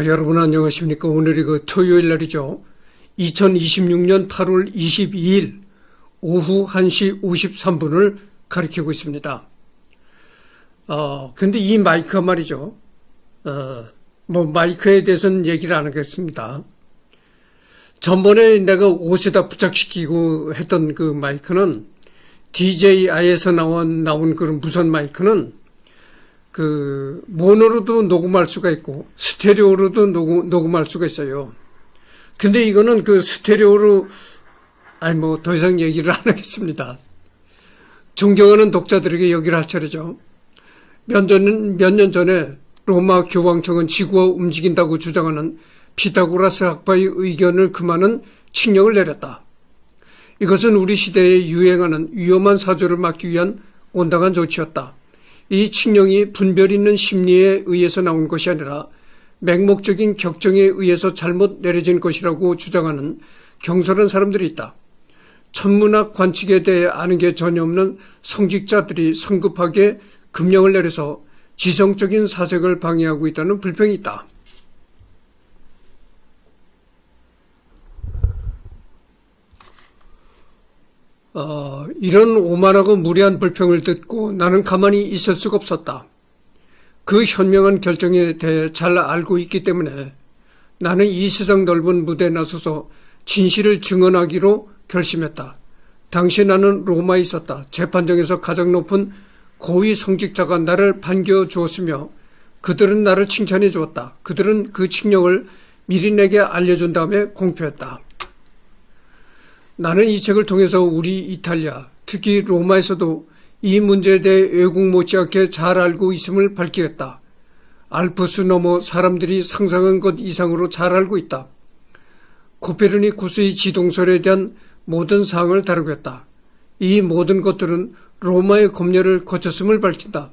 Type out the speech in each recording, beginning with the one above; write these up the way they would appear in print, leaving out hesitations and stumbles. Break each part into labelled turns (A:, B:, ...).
A: 여러분 안녕하십니까. 오늘이 토요일 날이죠. 2026년 8월 22일 오후 1시 53분을 가리키고 있습니다. 근데 이 마이크가 말이죠. 마이크에 대해서는 얘기를 안 하겠습니다. 전번에 내가 옷에다 부착시키고 했던 그 마이크는 DJI에서 나온 그런 무선 마이크는 그 모노로도 녹음할 수가 있고 스테레오로도 녹음할 수가 있어요. 근데 이거는 그 스테레오로 더 이상 얘기를 안 하겠습니다. 존경하는 독자들에게 얘기를 할 차례죠. 몇 년 전에 로마 교황청은 지구가 움직인다고 주장하는 피타고라스 학파의 의견을 금하는 칙령을 내렸다. 이것은 우리 시대에 유행하는 위험한 사조를 막기 위한 온당한 조치였다. 이 칙령이 분별 있는 심리에 의해서 나온 것이 아니라 맹목적인 격정에 의해서 잘못 내려진 것이라고 주장하는 경솔한 사람들이 있다. 천문학 관측에 대해 아는 게 전혀 없는 성직자들이 성급하게 금령을 내려서 지성적인 사색을 방해하고 있다는 불평이 있다. 이런 오만하고 무례한 불평을 듣고 나는 가만히 있을 수가 없었다. 그 현명한 결정에 대해 잘 알고 있기 때문에 나는 이 세상 넓은 무대에 나서서 진실을 증언하기로 결심했다. 당시 나는 로마에 있었다. 재판정에서 가장 높은 고위 성직자가 나를 반겨주었으며 그들은 나를 칭찬해 주었다. 그들은 그 칙령을 미리 내게 알려준 다음에 공표했다. 나는 이 책을 통해서 우리 이탈리아, 특히 로마에서도 이 문제에 대해 외국 못지않게 잘 알고 있음을 밝히겠다. 알프스 너머 사람들이 상상한 것 이상으로 잘 알고 있다. 코페르니쿠스의 지동설에 대한 모든 사항을 다루겠다. 이 모든 것들은 로마의 검열을 거쳤음을 밝힌다.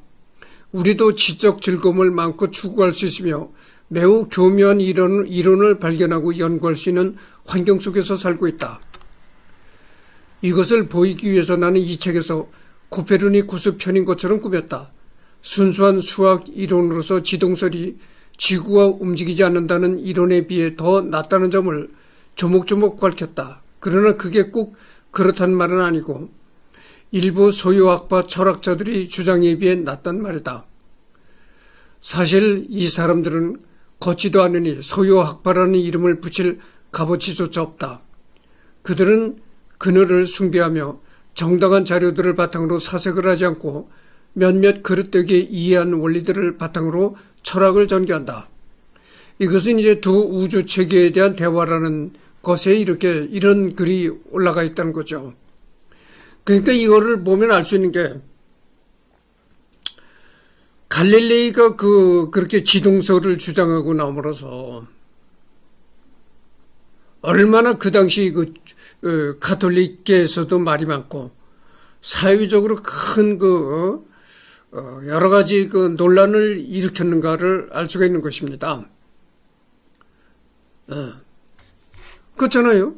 A: 우리도 지적 즐거움을 마음껏 추구할 수 있으며 매우 교묘한 이론을 발견하고 연구할 수 있는 환경 속에서 살고 있다. 이것을 보이기 위해서 나는 이 책에서 코페르니쿠스 편인 것처럼 꾸몄다. 순수한 수학 이론으로서 지동설이 지구가 움직이지 않는다는 이론에 비해 더 낫다는 점을 조목조목 밝혔다. 그러나 그게 꼭 그렇단 말은 아니고 일부 소유학파 철학자들이 주장에 비해 낫단 말이다. 사실 이 사람들은 걷지도 않으니 소유학파라는 이름을 붙일 값어치조차 없다. 그들은 그늘을 숭배하며 정당한 자료들을 바탕으로 사색을 하지 않고 몇몇 그릇되게 이해한 원리들을 바탕으로 철학을 전개한다. 이것은 이제 두 우주 체계에 대한 대화라는 것에 이런 글이 올라가 있다는 거죠. 그러니까 이거를 보면 알 수 있는 게 갈릴레이가 그렇게 지동설을 주장하고 나므로서 얼마나 그 당시 가톨릭계에서도 말이 많고 사회적으로 큰 여러 가지 논란을 일으켰는가를 알 수가 있는 것입니다. 그렇잖아요.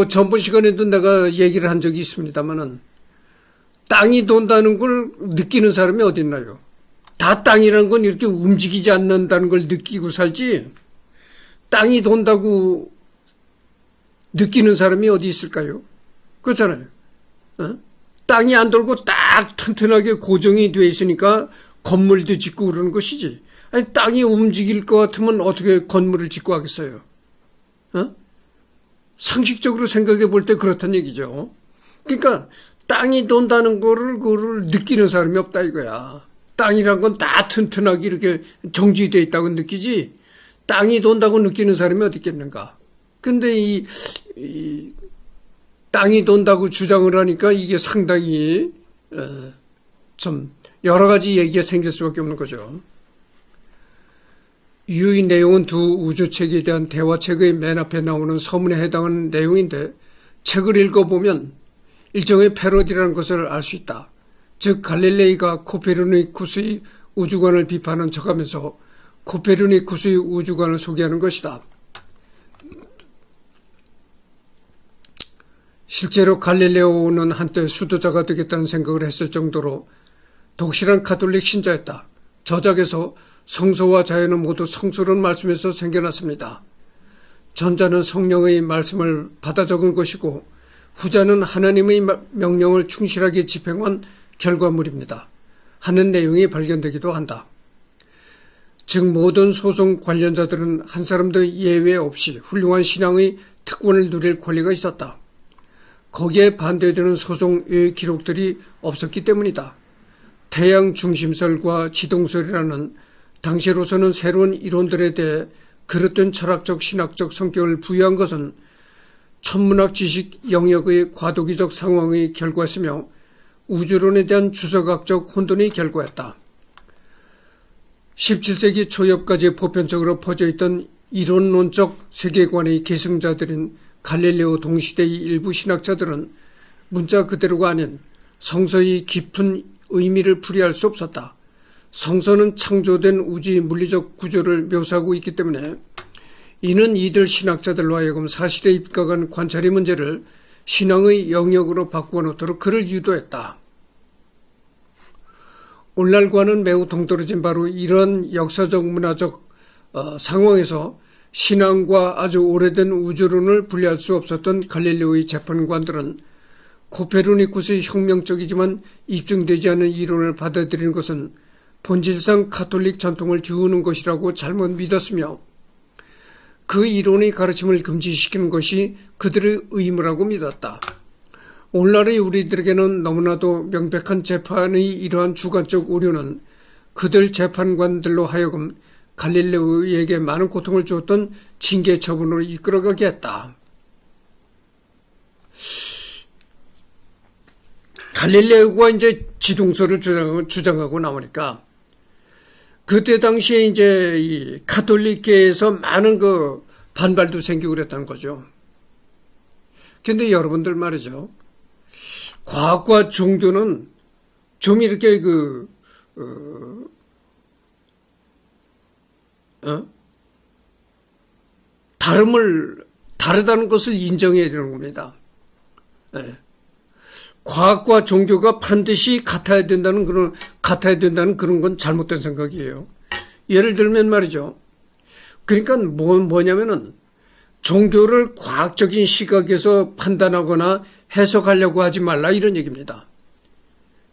A: 전번 시간에도 내가 얘기를 한 적이 있습니다만은 땅이 돈다는 걸 느끼는 사람이 어디 있나요? 다 땅이라는 건 이렇게 움직이지 않는다는 걸 느끼고 살지 땅이 돈다고 느끼는 사람이 어디 있을까요? 그렇잖아요. 땅이 안 돌고 딱 튼튼하게 고정이 되어 있으니까 건물도 짓고 그러는 것이지. 아니 땅이 움직일 것 같으면 어떻게 건물을 짓고 하겠어요? 상식적으로 생각해 볼 때 그렇다는 얘기죠. 그러니까 땅이 돈다는 그거를 느끼는 사람이 없다 이거야. 땅이란 건 다 튼튼하게 이렇게 정지되어 있다고 느끼지 땅이 돈다고 느끼는 사람이 어디 있겠는가. 근데 이 땅이 돈다고 주장을 하니까 이게 상당히 좀 여러 가지 얘기가 생길 수밖에 없는 거죠. 이 내용은 두 우주책에 대한 대화책의 맨 앞에 나오는 서문에 해당하는 내용인데 책을 읽어보면 일종의 패러디라는 것을 알 수 있다. 즉 갈릴레이가 코페르니쿠스의 우주관을 비판한 척하면서 코페르니쿠스의 우주관을 소개하는 것이다. 실제로 갈릴레오는 한때 수도자가 되겠다는 생각을 했을 정도로 독실한 가톨릭 신자였다. 저작에서 성서와 자연은 모두 성스러운 말씀에서 생겨났습니다. 전자는 성령의 말씀을 받아 적은 것이고 후자는 하나님의 명령을 충실하게 집행한 결과물입니다. 하는 내용이 발견되기도 한다. 즉 모든 소송 관련자들은 한 사람도 예외 없이 훌륭한 신앙의 특권을 누릴 권리가 있었다. 거기에 반대되는 소송 외의 기록들이 없었기 때문이다. 태양 중심설과 지동설이라는 당시로서는 새로운 이론들에 대해 그릇된 철학적 신학적 성격을 부여한 것은 천문학 지식 영역의 과도기적 상황의 결과였으며 우주론에 대한 주석학적 혼돈의 결과였다. 17세기 초엽까지 보편적으로 퍼져있던 이론론적 세계관의 계승자들인 갈릴레오 동시대의 일부 신학자들은 문자 그대로가 아닌 성서의 깊은 의미를 풀이할 수 없었다. 성서는 창조된 우주의 물리적 구조를 묘사하고 있기 때문에 이는 이들 신학자들로 하여금 사실에 입각한 관찰의 문제를 신앙의 영역으로 바꾸어 놓도록 그를 유도했다. 오늘날과는 매우 동떨어진 바로 이런 역사적 문화적 상황에서 신앙과 아주 오래된 우주론을 분리할 수 없었던 갈릴레오의 재판관들은 코페르니쿠스의 혁명적이지만 입증되지 않은 이론을 받아들이는 것은 본질상 가톨릭 전통을 뒤우는 것이라고 잘못 믿었으며 그 이론의 가르침을 금지시키는 것이 그들의 의무라고 믿었다. 오늘날의 우리들에게는 너무나도 명백한 재판의 이러한 주관적 오류는 그들 재판관들로 하여금 갈릴레오에게 많은 고통을 주었던 징계 처분으로 이끌어가게 했다. 갈릴레오가 이제 지동설을 주장하고 나오니까 그때 당시에 이제 이 가톨릭계에서 많은 그 반발도 생기고 그랬다는 거죠. 근데 여러분들 말이죠. 과학과 종교는 좀 이렇게 다르다는 것을 인정해야 되는 겁니다. 네. 과학과 종교가 반드시 같아야 된다는 그런 건 잘못된 생각이에요. 예를 들면 말이죠. 그러니까 뭐냐면은 종교를 과학적인 시각에서 판단하거나 해석하려고 하지 말라 이런 얘기입니다.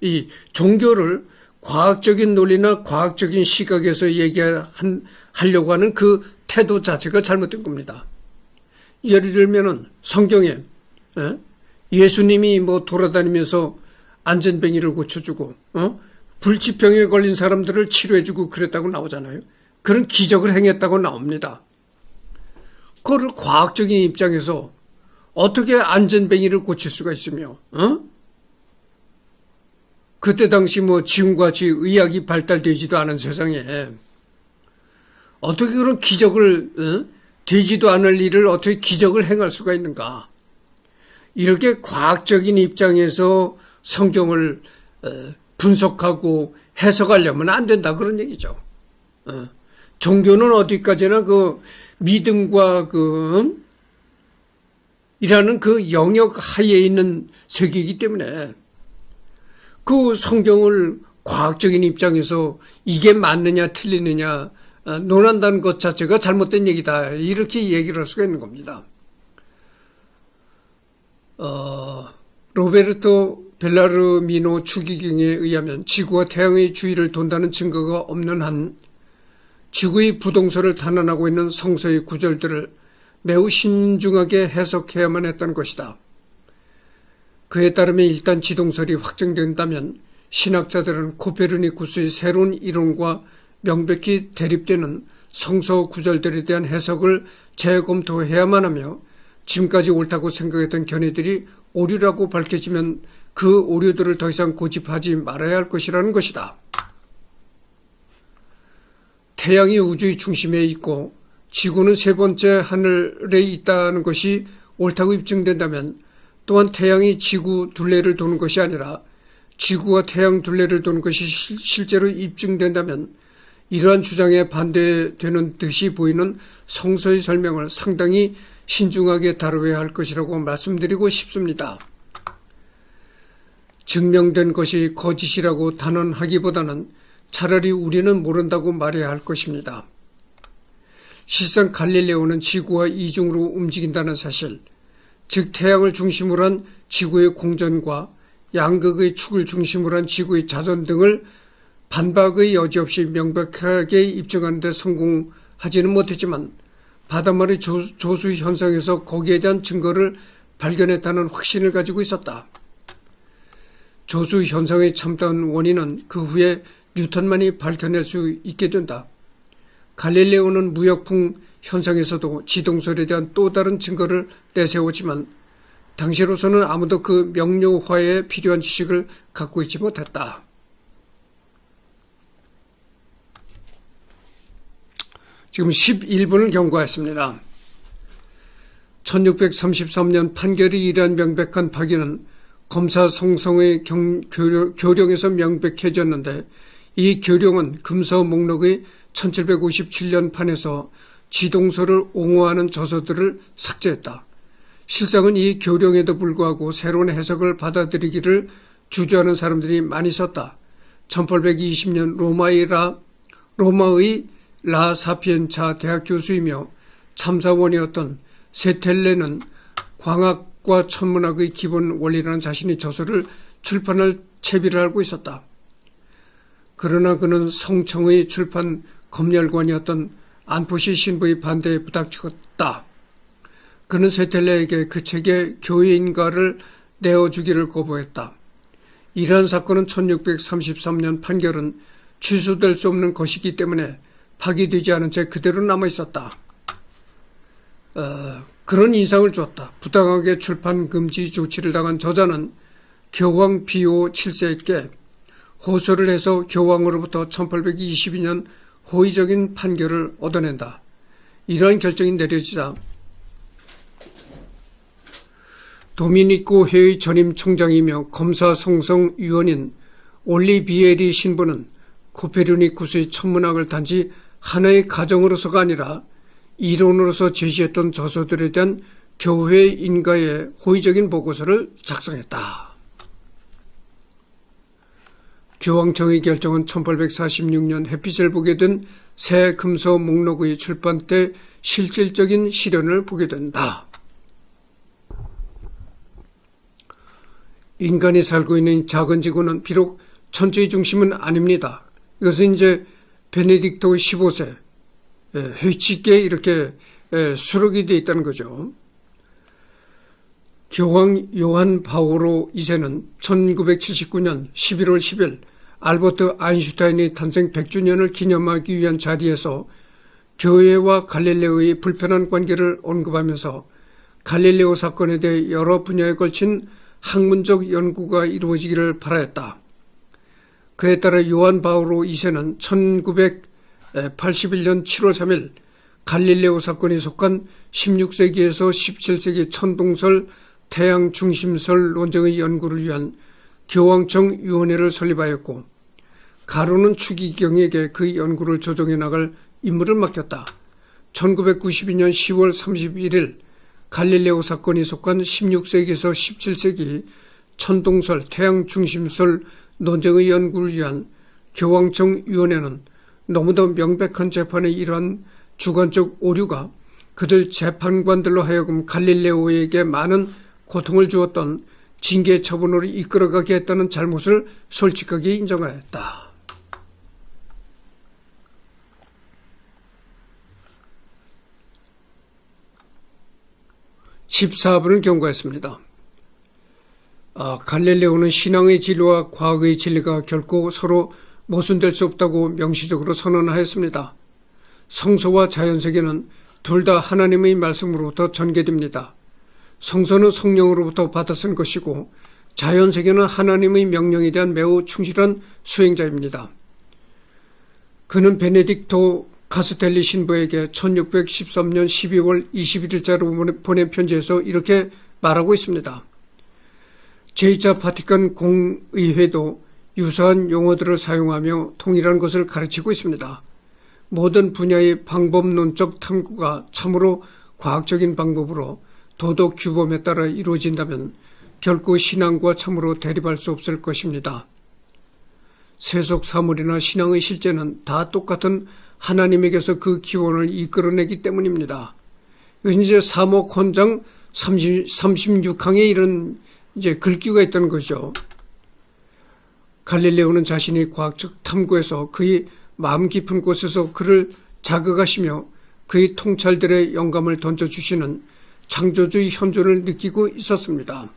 A: 이 종교를 과학적인 논리나 과학적인 시각에서 하려고 하는 그 태도 자체가 잘못된 겁니다. 예를 들면은 성경에 예수님이 돌아다니면서 안전뱅이를 고쳐주고 불치병에 걸린 사람들을 치료해주고 그랬다고 나오잖아요. 그런 기적을 행했다고 나옵니다. 그거를 과학적인 입장에서 어떻게 안전뱅이를 고칠 수가 있으며 그때 당시 지금같이 의학이 발달되지도 않은 세상에 어떻게 그런 기적을 되지도 않을 일을 어떻게 기적을 행할 수가 있는가. 이렇게 과학적인 입장에서 성경을 분석하고 해석하려면 안 된다 그런 얘기죠. 종교는 어디까지나 그 믿음과 이라는 그 영역 하에 있는 세계이기 때문에 그 성경을 과학적인 입장에서 이게 맞느냐 틀리느냐 논한다는 것 자체가 잘못된 얘기다 이렇게 얘기를 할 수가 있는 겁니다. 로베르토 벨라르미노 추기경에 의하면 지구와 태양의 주위를 돈다는 증거가 없는 한 지구의 부동설을 탄원하고 있는 성서의 구절들을 매우 신중하게 해석해야만 했다는 것이다. 그에 따르면 일단 지동설이 확정된다면 신학자들은 코페르니쿠스의 새로운 이론과 명백히 대립되는 성서 구절들에 대한 해석을 재검토해야만 하며 지금까지 옳다고 생각했던 견해들이 오류라고 밝혀지면 그 오류들을 더 이상 고집하지 말아야 할 것이라는 것이다. 태양이 우주의 중심에 있고 지구는 세 번째 하늘에 있다는 것이 옳다고 입증된다면 또한 태양이 지구 둘레를 도는 것이 아니라 지구와 태양 둘레를 도는 것이 실제로 입증된다면 이러한 주장에 반대되는 듯이 보이는 성서의 설명을 상당히 신중하게 다뤄야 할 것이라고 말씀드리고 싶습니다. 증명된 것이 거짓이라고 단언하기보다는 차라리 우리는 모른다고 말해야 할 것입니다. 실상 갈릴레오는 지구와 이중으로 움직인다는 사실, 즉 태양을 중심으로 한 지구의 공전과 양극의 축을 중심으로 한 지구의 자전 등을 반박의 여지 없이 명백하게 입증하는 데 성공하지는 못했지만 바닷물의 조수 현상에서 거기에 대한 증거를 발견했다는 확신을 가지고 있었다. 조수 현상의 참다운 원인은 그 후에 뉴턴만이 밝혀낼 수 있게 된다. 갈릴레오는 무역풍 현상에서도 지동설에 대한 또 다른 증거를 내세웠지만 당시로서는 아무도 그 명료화에 필요한 지식을 갖고 있지 못했다. 지금 11분을 경고했습니다. 1633년 판결이 이러한 명백한 파기는 검사 송성의 교령에서 명백해졌는데 이 교령은 금서 목록의 1757년 판에서 지동설을 옹호하는 저서들을 삭제했다. 실상은 이 교령에도 불구하고 새로운 해석을 받아들이기를 주저하는 사람들이 많이 있었다. 1820년 로마의 라 사피엔차 대학 교수이며 참사원이었던 세텔레는 광학과 천문학의 기본 원리라는 자신의 저서를 출판할 채비를 알고 있었다. 그러나 그는 성청의 출판 검열관이었던 안포시 신부의 반대에 부닥쳤다. 그는 세텔레에게 그 책에 교회인가를 내어주기를 거부했다. 이러한 사건은 1633년 판결은 취소될 수 없는 것이기 때문에 파기되지 않은 채 그대로 남아있었다. 그런 인상을 줬다. 부당하게 출판 금지 조치를 당한 저자는 교황 비오 7세에게 호소를 해서 교황으로부터 1822년 호의적인 판결을 얻어낸다. 이러한 결정이 내려지자 도미니코 회의 전임 총장이며 검사 송성위원인 올리비에리 신부는 코페르니쿠스의 천문학을 단지 하나의 가정으로서가 아니라 이론으로서 제시했던 저서들에 대한 교회 인가의 호의적인 보고서를 작성했다. 교황청의 결정은 1846년 햇빛을 보게 된 새 금서 목록의 출판 때 실질적인 실현을 보게 된다. 인간이 살고 있는 작은 지구는 비록 천체의 중심은 아닙니다. 이것은 이제 베네딕토 15세 회칙에 이렇게 수록이 되어 있다는 거죠. 교황 요한 바오로 2세는 1979년 11월 10일 알버트 아인슈타인의 탄생 100주년을 기념하기 위한 자리에서 교회와 갈릴레오의 불편한 관계를 언급하면서 갈릴레오 사건에 대해 여러 분야에 걸친 학문적 연구가 이루어지기를 바라였다. 그에 따라 요한 바오로 2세는 1981년 7월 3일 갈릴레오 사건이 속한 16세기에서 17세기 천동설, 태양 중심설 논쟁의 연구를 위한 교황청 위원회를 설립하였고 가로는 추기경에게 그 연구를 조정해 나갈 임무를 맡겼다. 1992년 10월 31일 갈릴레오 사건이 속한 16세기에서 17세기 천동설, 태양 중심설 논쟁의 연구를 위한 교황청 위원회는 너무도 명백한 재판의 이러한 주관적 오류가 그들 재판관들로 하여금 갈릴레오에게 많은 고통을 주었던 징계 처분으로 이끌어가게 했다는 잘못을 솔직하게 인정하였다. (14번을) 경고했습니다. 갈릴레오는 신앙의 진리와 과학의 진리가 결코 서로 모순될 수 없다고 명시적으로 선언하였습니다. 성서와 자연세계는 둘 다 하나님의 말씀으로부터 전개됩니다. 성서는 성령으로부터 받아 쓴 것이고 자연세계는 하나님의 명령에 대한 매우 충실한 수행자입니다. 그는 베네딕토 카스텔리 신부에게 1613년 12월 21일자로 보낸 편지에서 이렇게 말하고 있습니다. 제2차 바티칸 공의회도 유사한 용어들을 사용하며 동일한 것을 가르치고 있습니다. 모든 분야의 방법론적 탐구가 참으로 과학적인 방법으로 도덕 규범에 따라 이루어진다면 결코 신앙과 참으로 대립할 수 없을 것입니다. 세속 사물이나 신앙의 실제는 다 똑같은 하나님에게서 그 기원을 이끌어내기 때문입니다. 이건 이제 사목 헌장 36항에 이런 이제 글귀가 있다는 거죠. 갈릴레오는 자신이 과학적 탐구에서 그의 마음 깊은 곳에서 그를 자극하시며 그의 통찰들의 영감을 던져주시는 창조주의 현존을 느끼고 있었습니다.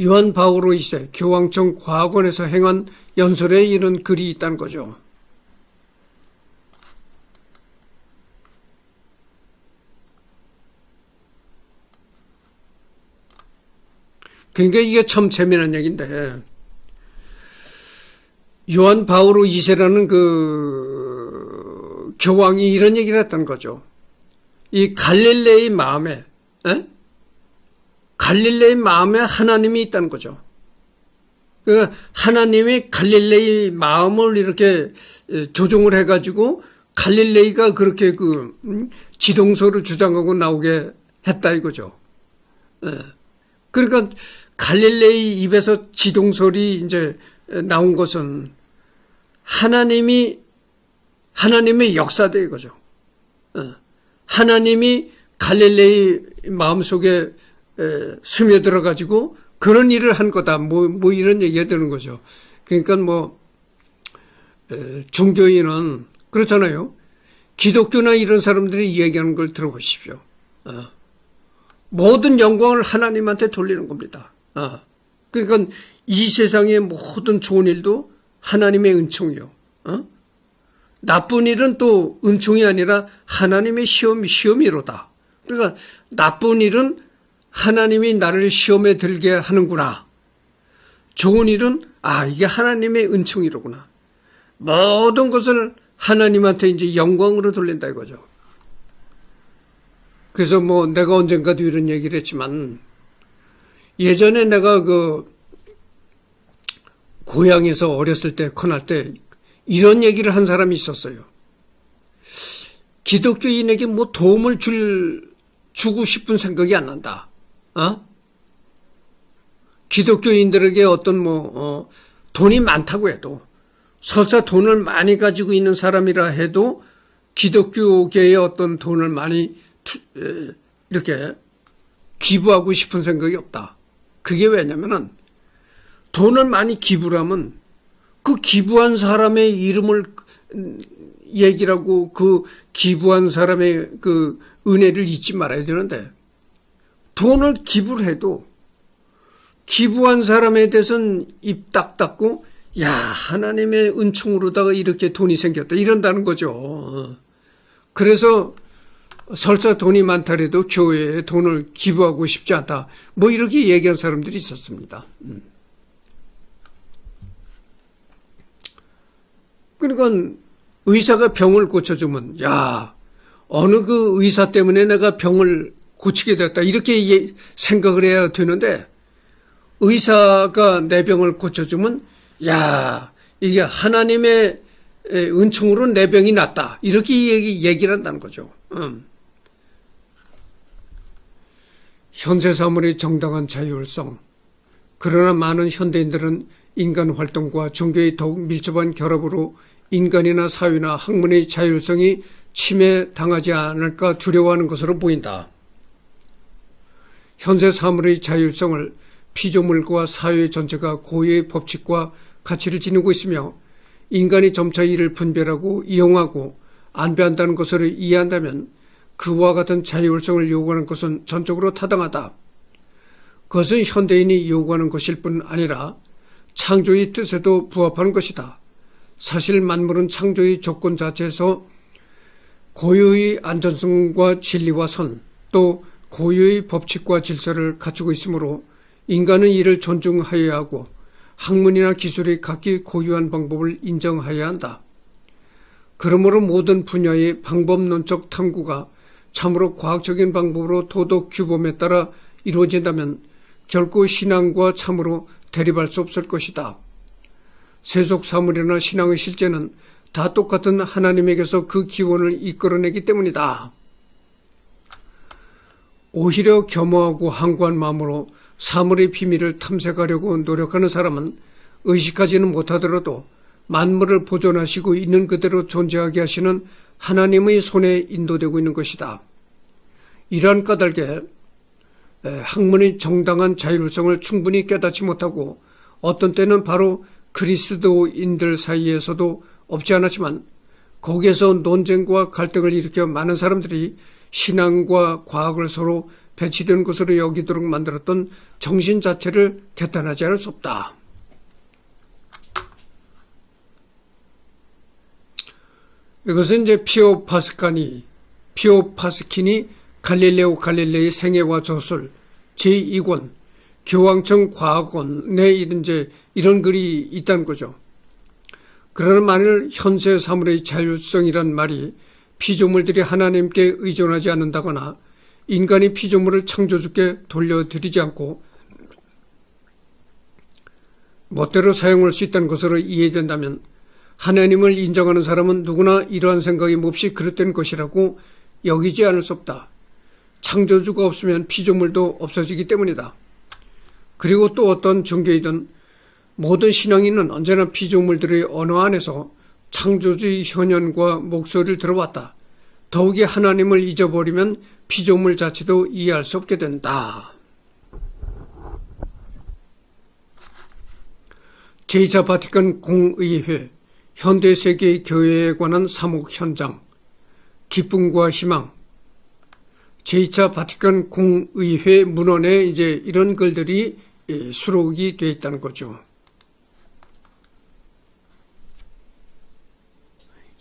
A: 요한 바오로 2세 교황청 과학원에서 행한 연설에 이런 글이 있다는 거죠. 그러니까 이게 참 재미난 얘기인데, 요한 바오로 2세라는 그 교황이 이런 얘기를 했다는 거죠. 이 갈릴레의 마음에 하나님이 있다는 거죠. 그러니까 하나님이 갈릴레의 마음을 이렇게 조종을 해가지고 갈릴레이가 그렇게 그 지동설을 주장하고 나오게 했다 이거죠. 그러니까 갈릴레이 입에서 지동설이 이제 나온 것은 하나님의 역사다 이거죠. 하나님이 갈릴레이 마음속에 스며들어 가지고 그런 일을 한 거다. 뭐 이런 얘기가 되는 거죠. 그러니까 종교인은 그렇잖아요. 기독교나 이런 사람들이 얘기하는 걸 들어보십시오. 모든 영광을 하나님한테 돌리는 겁니다. 그러니까 이 세상의 모든 좋은 일도 하나님의 은총이요. 나쁜 일은 또 은총이 아니라 하나님의 시험이로다. 그러니까 나쁜 일은 하나님이 나를 시험에 들게 하는구나. 좋은 일은 이게 하나님의 은총이로구나. 모든 것을 하나님한테 이제 영광으로 돌린다 이거죠. 그래서 내가 언젠가도 이런 얘기를 했지만, 예전에 내가 고향에서 어렸을 때, 커날 때 이런 얘기를 한 사람이 있었어요. 기독교인에게 도움을 주고 싶은 생각이 안 난다. 기독교인들에게 어떤 돈이 많다고 해도, 설사 돈을 많이 가지고 있는 사람이라 해도 기독교계에 어떤 돈을 많이 이렇게 기부하고 싶은 생각이 없다. 그게 왜냐면은 돈을 많이 기부를 하면 그 기부한 사람의 이름을 얘기를 하고 그 기부한 사람의 그 은혜를 잊지 말아야 되는데, 돈을 기부를 해도 기부한 사람에 대해서는 입 딱 닫고 하나님의 은총으로다가 이렇게 돈이 생겼다 이런다는 거죠. 그래서 설사 돈이 많다래도 교회에 돈을 기부하고 싶지 않다. 이렇게 얘기한 사람들이 있었습니다. 그러니까 의사가 병을 고쳐주면 어느 그 의사 때문에 내가 병을 고치게 됐다 이렇게 생각을 해야 되는데, 의사가 내 병을 고쳐주면 이게 하나님의 은총으로 내 병이 낫다 이렇게 얘기를 한다는 거죠. 현세 사물의 정당한 자율성. 그러나 많은 현대인들은 인간 활동과 종교의 더욱 밀접한 결합으로 인간이나 사회나 학문의 자율성이 침해당하지 않을까 두려워하는 것으로 보인다. 현세 사물의 자율성을 피조물과 사회 전체가 고유의 법칙과 가치를 지니고 있으며, 인간이 점차 이를 분별하고 이용하고 안배한다는 것을 이해한다면 그와 같은 자율성을 요구하는 것은 전적으로 타당하다. 그것은 현대인이 요구하는 것일 뿐 아니라 창조의 뜻에도 부합하는 것이다. 사실 만물은 창조의 조건 자체에서 고유의 안전성과 진리와 선, 또 고유의 법칙과 질서를 갖추고 있으므로 인간은 이를 존중하여야 하고 학문이나 기술이 각기 고유한 방법을 인정하여야 한다. 그러므로 모든 분야의 방법론적 탐구가 참으로 과학적인 방법으로 도덕 규범에 따라 이루어진다면 결코 신앙과 참으로 대립할 수 없을 것이다. 세속 사물이나 신앙의 실제는 다 똑같은 하나님에게서 그 기원을 이끌어내기 때문이다. 오히려 겸허하고 항구한 마음으로 사물의 비밀을 탐색하려고 노력하는 사람은 의식하지는 못하더라도 만물을 보존하시고 있는 그대로 존재하게 하시는 하나님의 손에 인도되고 있는 것이다. 이러한 까닭에 학문의 정당한 자율성을 충분히 깨닫지 못하고 어떤 때는 바로 그리스도인들 사이에서도 없지 않았지만 거기에서 논쟁과 갈등을 일으켜 많은 사람들이 신앙과 과학을 서로 배치되는 것으로 여기도록 만들었던 정신 자체를 개탄하지 않을 수 없다. 이것은 이제 피오 파스킨이 갈릴레오 갈릴레이의 생애와 저술 제2권 교황청 과학원에 이런 글이 있다는 거죠. 그러나 만일 현세 사물의 자율성이란 말이 피조물들이 하나님께 의존하지 않는다거나 인간이 피조물을 창조주께 돌려드리지 않고 멋대로 사용할 수 있다는 것으로 이해된다면 하나님을 인정하는 사람은 누구나 이러한 생각이 몹시 그릇된 것이라고 여기지 않을 수 없다. 창조주가 없으면 피조물도 없어지기 때문이다. 그리고 또 어떤 종교이든 모든 신앙인은 언제나 피조물들의 언어 안에서 창조주의 현현과 목소리를 들어왔다. 더욱이 하나님을 잊어버리면 피조물 자체도 이해할 수 없게 된다. 제2차 바티칸 공의회 현대 세계의 교회에 관한 사목 현장 기쁨과 희망 제2차 바티칸 공의회 문헌에 이런 글들이 수록이 되어 있다는 거죠.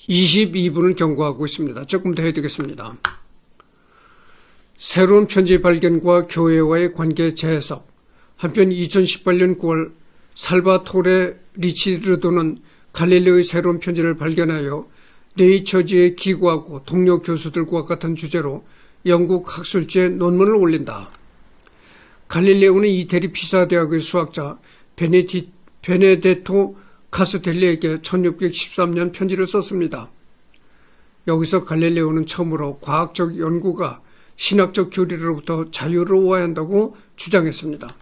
A: 22분을 경고하고 있습니다. 조금 더 해드리겠습니다. 새로운 편지 발견과 교회와의 관계 재해석. 한편 2018년 9월 살바토레 리치르도는 갈릴레오의 새로운 편지를 발견하여 네이처지에 기고하고 동료 교수들과 같은 주제로 영국 학술지에 논문을 올린다. 갈릴레오는 이태리 피사 대학의 수학자 베네데토 카스텔리에게 1613년 편지를 썼습니다. 여기서 갈릴레오는 처음으로 과학적 연구가 신학적 교리로부터 자유로워야 한다고 주장했습니다.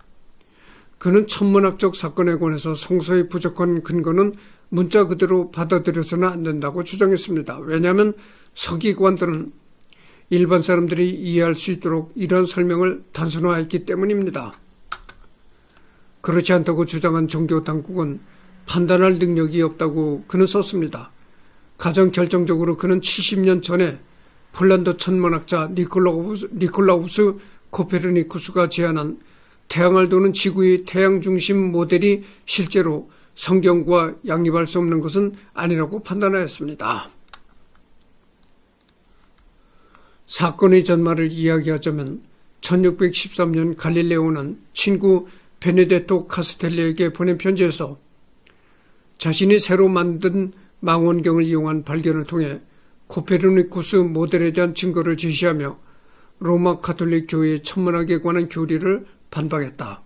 A: 그는 천문학적 사건에 관해서 성서의 부족한 근거는 문자 그대로 받아들여서는 안 된다고 주장했습니다. 왜냐하면 서기관들은 일반 사람들이 이해할 수 있도록 이러한 설명을 단순화했기 때문입니다. 그렇지 않다고 주장한 종교 당국은 판단할 능력이 없다고 그는 썼습니다. 가장 결정적으로 그는 70년 전에 폴란드 천문학자 니콜라우스 코페르니쿠스가 제안한 태양을 도는 지구의 태양 중심 모델이 실제로 성경과 양립할 수 없는 것은 아니라고 판단하였습니다. 사건의 전말을 이야기하자면 1613년 갈릴레오는 친구 베네데토 카스텔리에게 보낸 편지에서 자신이 새로 만든 망원경을 이용한 발견을 통해 코페르니쿠스 모델에 대한 증거를 제시하며 로마 가톨릭 교회의 천문학에 관한 교리를 반박했다.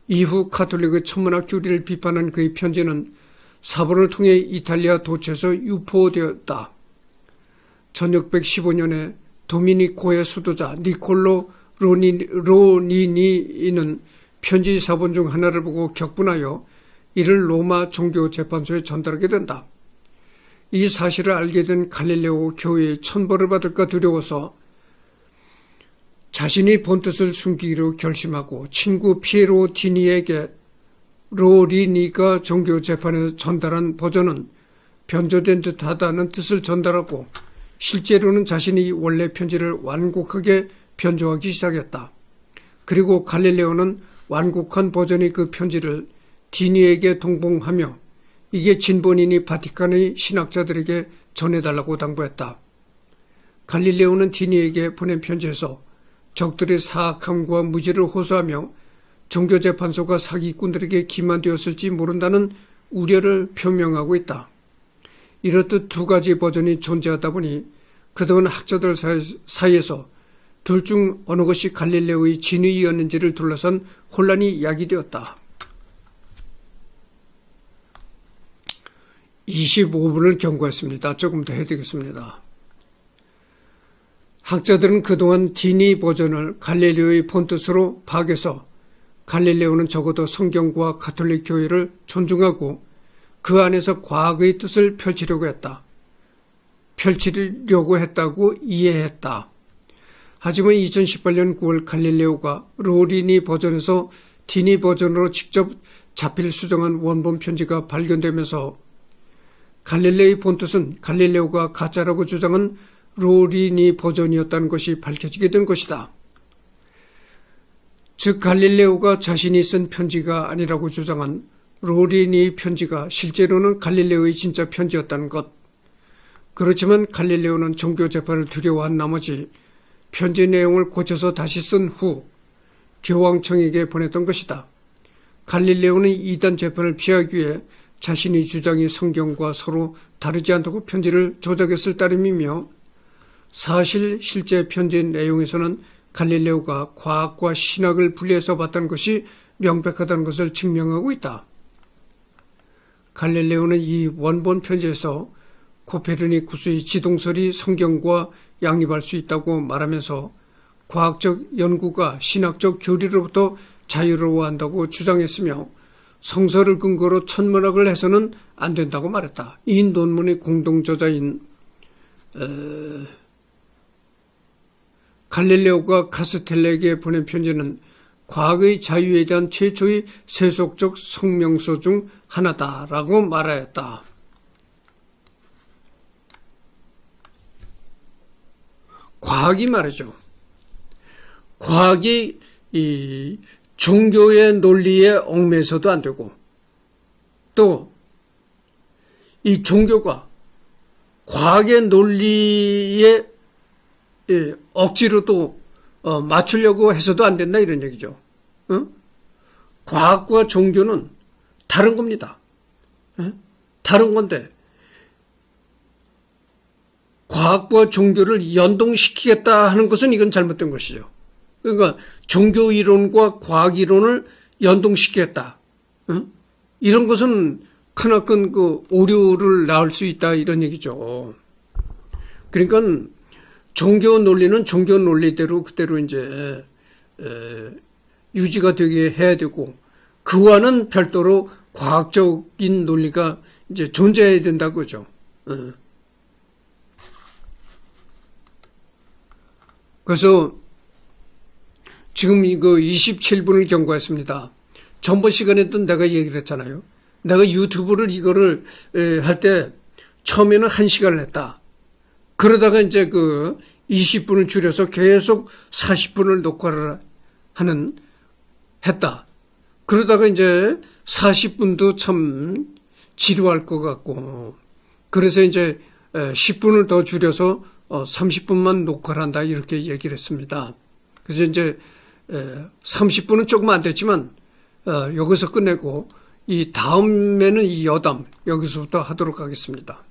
A: 이후 가톨릭의 천문학 교리를 비판한 그의 편지는 사본을 통해 이탈리아 도처에서 유포되었다. 1615년에 도미니코의 수도자 니콜로 로니니는 편지 사본 중 하나를 보고 격분하여 이를 로마 종교재판소에 전달하게 된다. 이 사실을 알게 된 갈릴레오 교회의 천벌을 받을까 두려워서 자신이 본 뜻을 숨기기로 결심하고 친구 피에로 디니에게 로리니가 종교재판에 전달한 버전은 변조된 듯하다는 뜻을 전달하고 실제로는 자신이 원래 편지를 완곡하게 변조하기 시작했다. 그리고 갈릴레오는 완곡한 버전의 그 편지를 디니에게 동봉하며 이게 진본이니 바티칸의 신학자들에게 전해달라고 당부했다. 갈릴레오는 디니에게 보낸 편지에서 적들의 사악함과 무지를 호소하며 종교재판소가 사기꾼들에게 기만되었을지 모른다는 우려를 표명하고 있다. 이렇듯 두 가지 버전이 존재하다 보니 그동안 학자들 사이에서 둘 중 어느 것이 갈릴레오의 진의였는지를 둘러싼 혼란이 야기되었다. 25분을 경고했습니다. 조금 더 해드리겠습니다. 학자들은 그동안 디니 버전을 갈릴레오의 본뜻으로 파악해서 갈릴레오는 적어도 성경과 가톨릭 교회를 존중하고 그 안에서 과학의 뜻을 펼치려고 했다고 이해했다. 하지만 2018년 9월 갈릴레오가 로리니 버전에서 디니 버전으로 직접 자필 수정한 원본 편지가 발견되면서 갈릴레오의 본뜻은 갈릴레오가 가짜라고 주장한 로리니 버전이었다는 것이 밝혀지게 된 것이다. 즉 갈릴레오가 자신이 쓴 편지가 아니라고 주장한 로리니 편지가 실제로는 갈릴레오의 진짜 편지였다는 것. 그렇지만 갈릴레오는 종교 재판을 두려워한 나머지 편지 내용을 고쳐서 다시 쓴 후 교황청에게 보냈던 것이다. 갈릴레오는 이단 재판을 피하기 위해 자신의 주장이 성경과 서로 다르지 않다고 편지를 조작했을 따름이며 사실 실제 편지 내용에서는 갈릴레오가 과학과 신학을 분리해서 봤다는 것이 명백하다는 것을 증명하고 있다. 갈릴레오는 이 원본 편지에서 코페르니쿠스의 지동설이 성경과 양립할 수 있다고 말하면서 과학적 연구가 신학적 교리로부터 자유로워한다고 주장했으며 성서를 근거로 천문학을 해서는 안 된다고 말했다. 이 논문의 공동저자인 갈릴레오가 카스텔레에게 보낸 편지는 과학의 자유에 대한 최초의 세속적 성명서 중 하나다라고 말하였다. 과학이 말이죠. 과학이 이 종교의 논리에 얽매서도 안 되고 또 이 종교가 과학의 논리에 억지로도 맞추려고 해서도 안 된다 이런 얘기죠. 과학과 종교는 다른 겁니다. 다른 건데 과학과 종교를 연동시키겠다 하는 것은 이건 잘못된 것이죠. 그러니까 종교 이론과 과학 이론을 연동시키겠다. 이런 것은 크나큰 그 오류를 낳을 수 있다 이런 얘기죠. 그러니까 종교 논리는 종교 논리대로 그대로 이제 유지가 되게 해야 되고 그와는 별도로 과학적인 논리가 이제 존재해야 된다고 그죠. 그래서 지금 이거 27분을 경고했습니다. 전번 시간에도 내가 얘기를 했잖아요. 내가 유튜브를 이거를 할 때 처음에는 1시간을 했다. 그러다가 이제 그 20분을 줄여서 계속 40분을 녹화를 했다. 그러다가 이제 40분도 참 지루할 것 같고 그래서 이제 10분을 더 줄여서 30분만 녹화를 한다 이렇게 얘기를 했습니다. 그래서 이제 30분은 조금 안 됐지만 여기서 끝내고 이 다음에는 이 여담 여기서부터 하도록 하겠습니다.